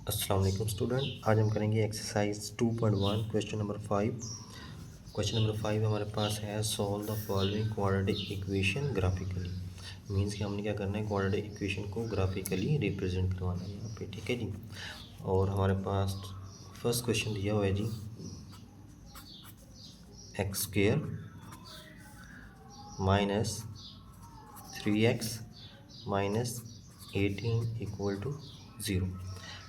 अस्सलाम वालेकुम स्टूडेंट। आज हम करेंगे exercise 2.1 question number 5। Question number 5 हमारे पास है solve the following quadratic equation graphically. Means कि हमने क्या करना है, क्वाड्रेटिक इक्वेशन को ग्राफिकली रिप्रेजेंट करवाना है यहाँ पे, ठीक है जी। और हमारे पास फर्स्ट क्वेश्चन दिया हुआ है जी, x square minus 3x minus 18 equal to 0।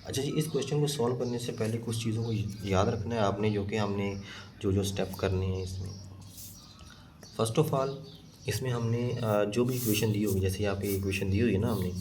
अच्छा जी, इस क्वेश्चन को सॉल्व करने से पहले कुछ चीज़ों को याद रखना है आपने, जो कि हमने जो स्टेप करने हैं इसमें। फर्स्ट ऑफ ऑल इसमें हमने जो भी इक्वेशन दी होगी, जैसे यहाँ पे इक्वेशन दी हुई है ना हमने,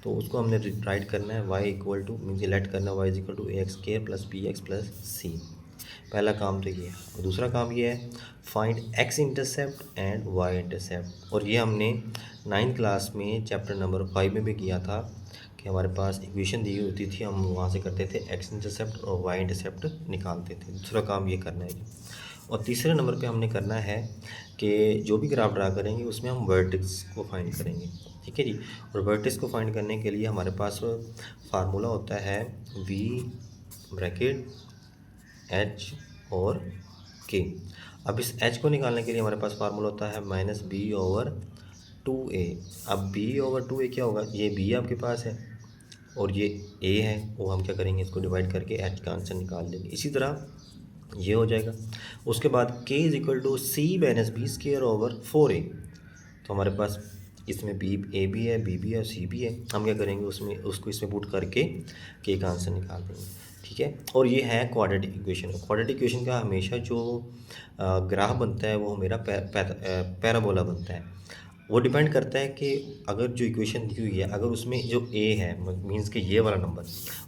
तो उसको हमने राइट करना है y equal to means let करना है y is equal to a x square plus b x plus c. पहला काम तो ये है। और दूसरा काम ये है find x intercept and y intercept. और ये हमने 9th क्लास में चैप्टर नंबर 5 में भी किया था कि हमारे पास इक्वेशन दी होती थी, हम वहाँ से करते थे x इंटरसेप्ट और y इंटरसेप्ट निकालते थे। दूसरा काम ये करना है। और तीसरे नंबर पे हमने करना है कि जो भी ग्राफ ड्रा करेंगे उसमें हम वर्टेक्स को फाइंड करेंगे, ठीक है जी। और वर्टेक्स को फाइंड करने के लिए हमारे पास फार्मूला होता है v ब्रैकेट h और k। अब इस h को निकालने के लिए हमारे पास फार्मूला होता है माइनस बी ओवर 2a। अब b ओवर 2a क्या होगा, ये b आपके पास है और ये a है, वो हम क्या करेंगे, इसको डिवाइड करके h का आंसर निकाल लेंगे। इसी तरह ये हो जाएगा। उसके बाद k is equal to c minus b square over 4a। तो हमारे पास इसमें बी ए भी है, बी भी है, सी भी है। हम क्या करेंगे, उसमें उसको इसमें पुट करके k का आंसर निकाल देंगे, ठीक है। और ये है क्वाड्रेटिक इक्वेशन। क्वाड्रेटिक इक्वेशन का हमेशा जो ग्राफ बनता है वो मेरा पैराबोला बनता है। वो डिपेंड करता है कि अगर जो इक्वेशन दी हुई है, अगर उसमें जो a है मीन्स कि ये वाला नंबर,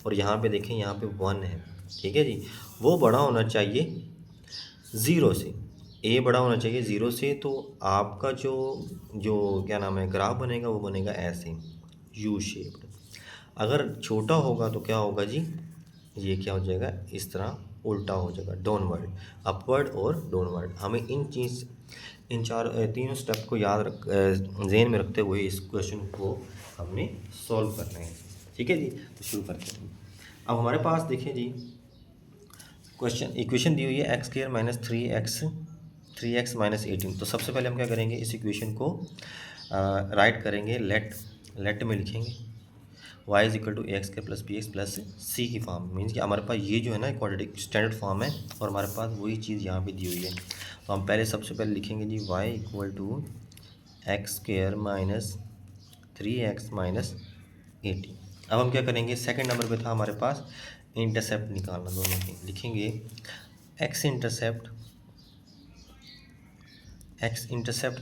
और यहाँ पे देखें यहाँ पे 1 है, ठीक है जी, वो बड़ा होना चाहिए ज़ीरो से। ए बड़ा होना चाहिए ज़ीरो से। तो आपका जो जो क्या नाम है ग्राफ बनेगा, वो बनेगा ऐसे यू शेप्ड। अगर छोटा होगा तो क्या होगा जी, ये क्या हो जाएगा, इस तरह उल्टा हो जाएगा, डाउनवर्ड, अपवर्ड और डाउनवर्ड। हमें इन चार तीनों स्टेप को याद रख ज़हन में रखते हुए इस क्वेश्चन को हमने सॉल्व करना है, ठीक है जी। तो शुरू करते हैं। अब हमारे पास देखें जी, क्वेश्चन इक्वेशन दी हुई है x square minus 3x minus 18। तो सबसे पहले हम क्या करेंगे, इस इक्वेशन को राइट करेंगे, लेट में लिखेंगे y is equal to a x के plus b x plus c की फॉर्म। मीन्स कि हमारे पास ये जो है ना क्वाड्रेटिक स्टैंडर्ड फॉर्म है, और हमारे पास वही चीज़ यहाँ पे दी हुई है। तो हम पहले सबसे पहले लिखेंगे जी y equal to x square minus 3x minus 18। अब हम क्या करेंगे, सेकंड नंबर पे था हमारे पास इंटरसेप्ट निकालना दोनों के। लिखेंगे एक्स इंटरसेप्ट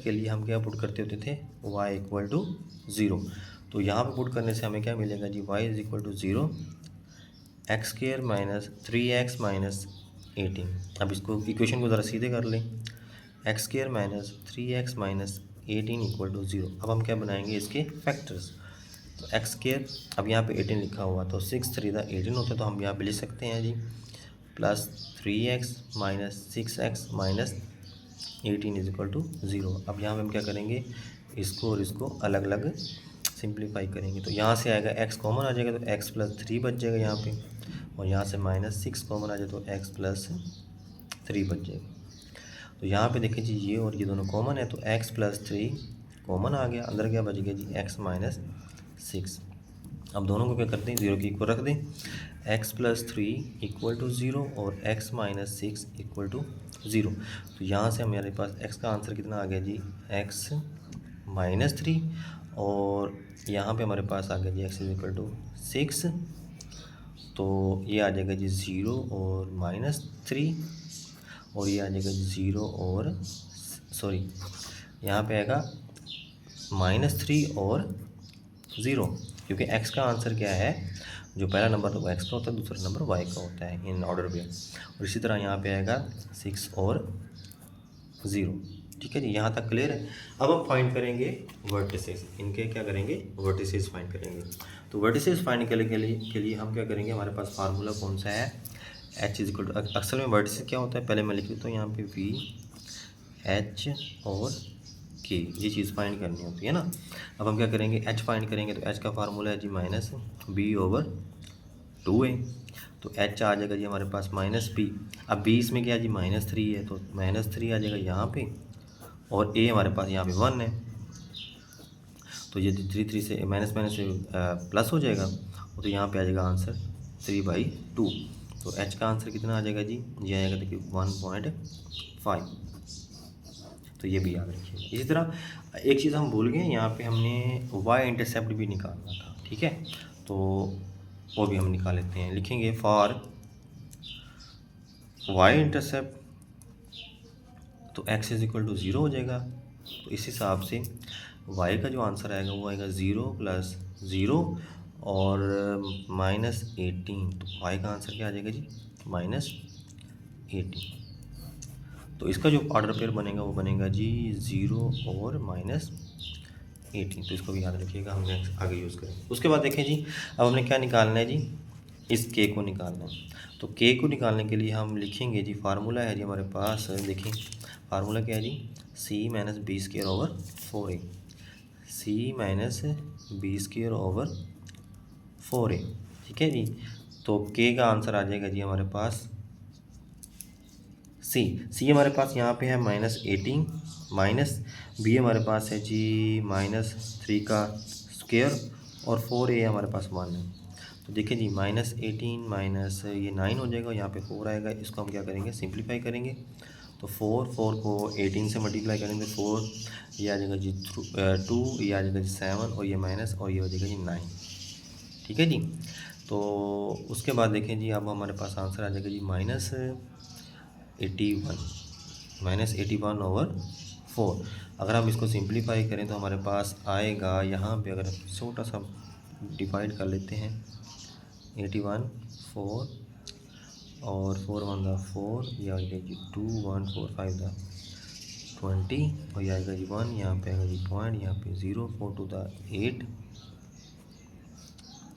के लिए हम क्या पुट करते होते थे, y इक्वल टू 0। तो यहाँ पे पुट करने से हमें क्या मिलेगा जी, y is equal to 0 x square minus 3x minus 18। अब इसको इक्वेशन को ज़रा सीधे कर लें, x square minus 3x minus 18 equal to 0। अब हम क्या बनाएंगे, इसके फैक्टर्स। तो एक्स स्क्वायर, अब यहाँ पे 18 लिखा हुआ, तो 6 3 18 होता है, तो हम यहाँ पे लिख सकते हैं जी plus 3x minus 6x minus 18 is equal to 0। अब यहाँ पे हम क्या करेंगे, इसको और इसको अलग अलग सिंप्लीफाई करेंगे। तो यहाँ से आएगा x कॉमन आ जाएगा, तो x प्लस 3 बच जाएगा यहाँ पे, और यहाँ से माइनस 6 कॉमन आ जाए तो x प्लस 3 बच जाएगा। तो यहाँ पे देखिए जी, ये और ये दोनों कॉमन है, तो x प्लस 3 कॉमन आ गया, अंदर क्या बच गया जी, x माइनस 6। अब दोनों को क्या करते हैं, 0 के इक्वल रख दें, x प्लस 3 इक्वल टू 0 और x माइनस 6 इक्वल टू 0। तो यहाँ से हमारे पास x का आंसर कितना आ गया जी, x माइनस 3, और यहाँ पे हमारे पास आ गया जी x इज इक्वल टू 6। तो ये आ जाएगा जी 0 और माइनस 3, और ये आ जाएगा 0 और सॉरी यहाँ पे आएगा -3 और 0, क्योंकि x का आंसर क्या है, जो पहला नंबर तो x का होता है, दूसरा नंबर y का होता है इन ऑर्डर पे। और इसी तरह यहाँ पे आएगा 6 और 0, ठीक है जी। यहाँ तक क्लियर है। अब हम फाइंड करेंगे वर्टिसेस, इनके क्या करेंगे, वर्टिसेस फाइंड करेंगे। तो वर्टिसेस फाइंड करने के लिए हम क्या करेंगे, हमारे पास फार्मूला कौन सा है, h इज इक्वल टू, अक्सर में वर्टिसेस क्या होता है, पहले मैं लिख लेता हूँ यहाँ पे v h और k, ये चीज़ फाइंड करनी होती है ना। अब हम क्या करेंगे, h फाइंड करेंगे, तो h का फार्मूला है जी माइनस बी ओवर 2a। तो h आ जाएगा जी हमारे पास -b। अब b इसमें क्या है जी -3 है, तो -3 आ जाएगा यहाँ पे, और a हमारे पास यहाँ पे 1 है। तो ये 3 से माइनस माइनस से प्लस हो जाएगा, तो यहाँ पे आ जाएगा आंसर 3/2। तो h का आंसर कितना आ जाएगा जी, ये आएगा देखिए 1.5। तो ये भी याद रखिए। इसी तरह एक चीज़ हम भूल गए, यहाँ पे हमने y इंटरसेप्ट भी निकालना था, ठीक है, तो वो भी हम निकाल लेते हैं। लिखेंगे फॉर y इंटरसेप्ट, तो x इज इक्वल टू 0 हो जाएगा। तो इस हिसाब से y का जो आंसर आएगा वो आएगा 0 + 0 और -18। तो y का आंसर क्या आ जाएगा जी -18। तो इसका जो ऑर्डर पेयर बनेगा वो बनेगा जी 0 और -18। तो इसको भी याद रखिएगा, हम नेक्स्ट आगे यूज़ करेंगे। उसके बाद देखें जी, अब हमने क्या निकालना है जी, इस k को निकालना है। तो k को निकालने के लिए हम लिखेंगे जी, फार्मूला है जी हमारे पास, देखें फार्मूला क्या है जी, c - b² / 4a। c - b² / 4a, ठीक है जी। तो k का आंसर आ जाएगा जी हमारे पास c हमारे पास यहाँ पे है -18, माइनस b हमारे पास है जी -3 का स्क्वायर, और 4a हमारे पास 1 है। तो देखिए जी -18 माइनस ये 9 हो जाएगा, यहाँ पे 4 आएगा। इसको हम क्या करेंगे, सिंप्लीफाई करेंगे। तो 4 को 18 से मल्टीप्लाई करेंगे, 4 ये आ जाएगा जी 2, ये आ जाएगा जी 7, और ये माइनस, और ये हो जाएगा जी 9, ठीक है जी। तो उसके बाद देखें जी, अब हमारे पास आंसर आ जाएगा जी -81/4। अगर हम इसको सिंप्लीफाई करें तो हमारे पास आएगा, यहाँ पे अगर छोटा सा डिवाइड कर लेते हैं, 81 4 और 4 1 4, ये आएगा जी 2 1 4 5 20, और ये आएगा जी 1, यहाँ पे आएगा जी पॉइंट, यहाँ पे 0 4 2 8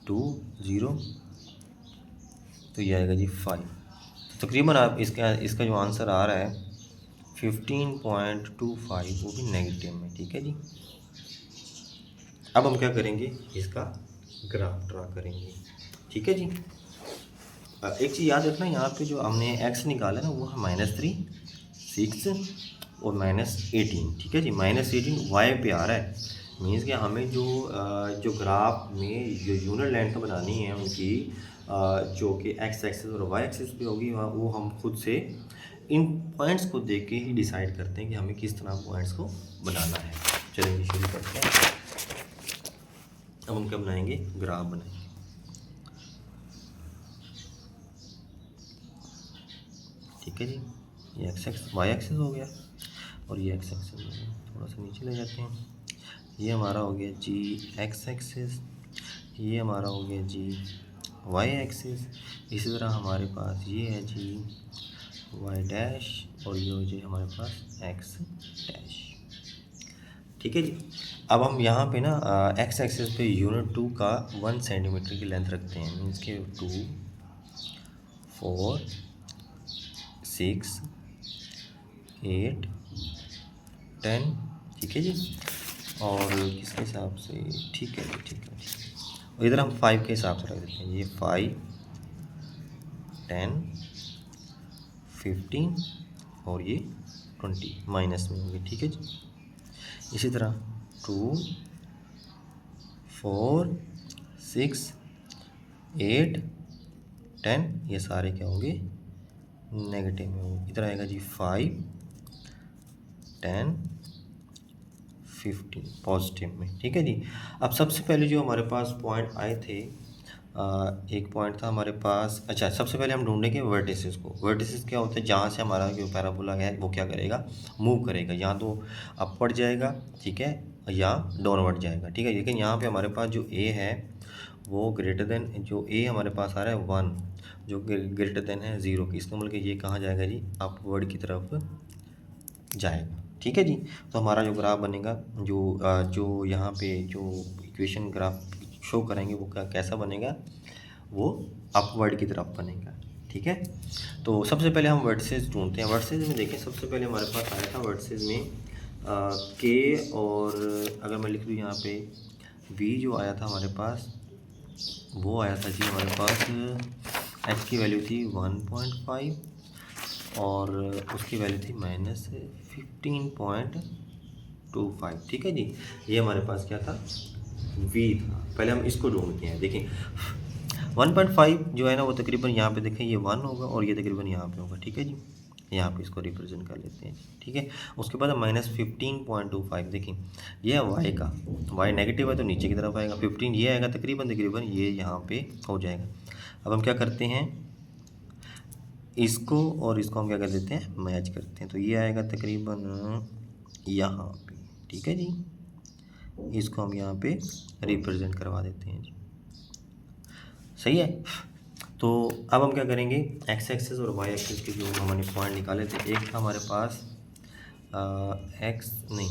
2 0, तो ये आएगा जी 5। तकरीबन आप इसका जो आंसर आ रहा है 15.25, वो भी नेगेटिव में, ठीक है जी। अब हम क्या करेंगे, इसका ग्राफ ड्रा करेंगे, ठीक है जी। एक चीज़ याद रखना, यहाँ पे जो हमने x निकाला ना वो है -3 6 और -18, ठीक है जी। -18 y पे आ रहा है, मीन्स कि हमें जो ग्राफ में जो यूनिट लेंथ बनानी है उनकी, जो कि x एक्सिस और y एक्सिस पे होगी, वो हम खुद से इन पॉइंट्स को देख के ही डिसाइड करते हैं कि हमें किस तरह पॉइंट्स को बनाना है। चलिए शुरू करते हैं। अब हम क्या बनाएंगे, ग्राफ बनाएंगे, ठीक है जी। ये y एक्सिस हो गया और ये x एक्सिस हो गया। थोड़ा सा नीचे ले जाते हैं, ये हमारा हो गया जी x एक्सिस, ये हमारा हो गया जी y एक्सिस। इसी तरह हमारे पास ये है जी y' और ये हो जी हमारे पास x', ठीक है जी। अब हम यहाँ पे ना x एक्सिस पे यूनिट 2 का 1 सेंटीमीटर की लेंथ रखते हैं, मीन्स के 2 4 6 8 10, ठीक है जी। और किसके हिसाब से, ठीक है जी, ठीक है। और इधर हम 5 के हिसाब से रख देते हैं, ये 5 10 15 और ये 20 माइनस में होंगे, ठीक है जी। इसी तरह 2 4 6 8 10, ये सारे क्या होंगे, नेगेटिव में होंगे। इधर आएगा जी 5 10 15 पॉजिटिव में, ठीक है जी। अब सबसे पहले जो हमारे पास पॉइंट आए थे, एक पॉइंट था हमारे पास, अच्छा सबसे पहले हम ढूंढेंगे वर्टिसेस को। वर्टिसेस क्या होता है, जहाँ से हमारा जो पैराबोला है वो क्या करेगा, मूव करेगा, या तो अपवर्ड जाएगा, ठीक है, या डाउनवर्ड जाएगा, ठीक है। लेकिन यहाँ पे हमारे पास जो ए है वो ग्रेटर देन, जो ए हमारे पास आ रहा है 1, जो ग्रेटर देन है 0 की, इसका मतलब ये कहाँ जाएगा जी, अपवर्ड की तरफ जाएगा, ठीक है जी। तो हमारा जो ग्राफ बनेगा, जो यहाँ पे जो इक्वेशन ग्राफ शो करेंगे वो कैसा बनेगा, वो अपवर्ड की तरफ बनेगा, ठीक है। तो सबसे पहले हम वर्टिसेस ढूंढते हैं। वर्टिसेस में देखें, सबसे पहले हमारे पास आया था वर्टिसेस में के, और अगर मैं लिख दूँ यहाँ पे v जो आया था हमारे पास वो आया था जी हमारे पास, एक्स की वैल्यू थी 1.5 और उसकी वैल्यू थी -15.25। ठीक है जी, ये हमारे पास क्या था, v था। पहले हम इसको ढूंढते हैं। देखिए 1.5 जो है ना वो तकरीबन यहाँ पे देखें ये 1 होगा और ये तकरीबन यहाँ पे होगा। ठीक है जी, यहाँ पे इसको रिप्रेजेंट कर लेते हैं। ठीक है, उसके बाद -15.25 देखिए ये है y का, y नेगेटिव है तो नीचे की तरफ आएगा, 15 ये आएगा तकरीबन तकरीबन ये यहाँ पे हो जाएगा। अब हम क्या करते हैं, इसको और इसको हम क्या कर देते हैं, मैच करते हैं, तो ये आएगा तकरीबन यहाँ पे। ठीक है जी, इसको हम यहाँ पे रिप्रेजेंट करवा देते हैं जी, सही है। तो अब हम क्या करेंगे, एक्स एक्सिस और वाई एक्सिस के जो हमने पॉइंट निकाले थे, एक था हमारे पास एक्स नहीं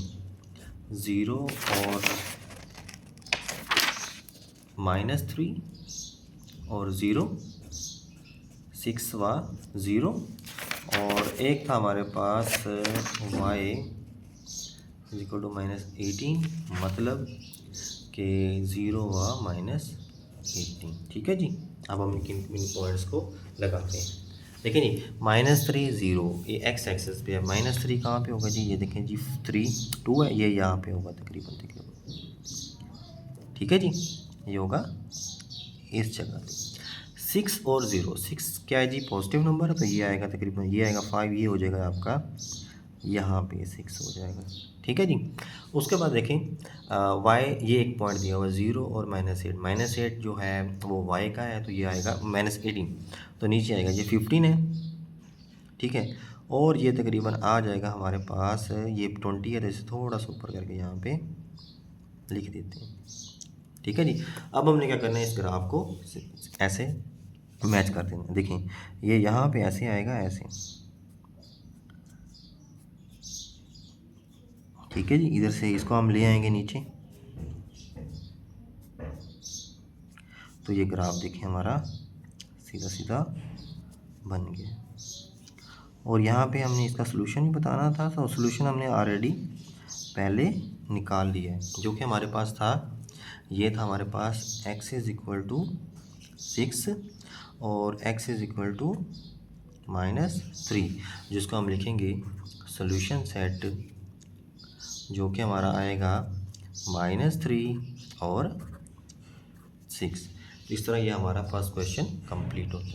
0 और -3 और 0 6 व 0, और एक था हमारे पास y इक्वल टू -18, मतलब कि 0 व -18। ठीक है जी, अब हम इन पॉइंट्स को लगाते हैं। देखिए जी -3 0 ये एक्स एक्सेस पे है, -3 कहाँ पे होगा जी, ये देखें जी 3 2 है, ये यहाँ पे होगा तकरीबन तकरीबन। ठीक है जी, ये होगा इस जगह पे। 6 और 0, 6 क्या है जी, पॉजिटिव नंबर है, तो ये आएगा तकरीबन, ये आएगा 5, ये हो जाएगा आपका यहाँ पे 6 हो जाएगा। ठीक है जी, उसके बाद देखें वाई, ये एक पॉइंट दिया हुआ है 0 और -8, -8 जो है वो वाई का है, तो ये आएगा -18, तो नीचे आएगा ये 15 है। ठीक है, और ये तकरीबन आ जाएगा हमारे पास, ये 20 है, तो इसे थोड़ा सा ऊपर करके यहाँ पे लिख देते हैं। ठीक है जी, अब हमने क्या करना है, इस ग्राफ को ऐसे मैच कर देना। देखिए ये यहाँ पे ऐसे आएगा, ऐसे। ठीक है जी, इधर से इसको हम ले आएंगे नीचे, तो ये ग्राफ देखिए हमारा सीधा सीधा बन गया। और यहाँ पे हमने इसका सोल्यूशन ही बताना था, तो सोल्यूशन हमने ऑलरेडी पहले निकाल लिया है, जो कि हमारे पास था, ये था हमारे पास x इज़ इक्वल टू 6 और x इज़ इक्वल टू -3, जिसको हम लिखेंगे सोल्यूशन सेट, जो कि हमारा आएगा -3 और 6। इस तरह ये हमारा फर्स्ट क्वेश्चन कंप्लीट होता है।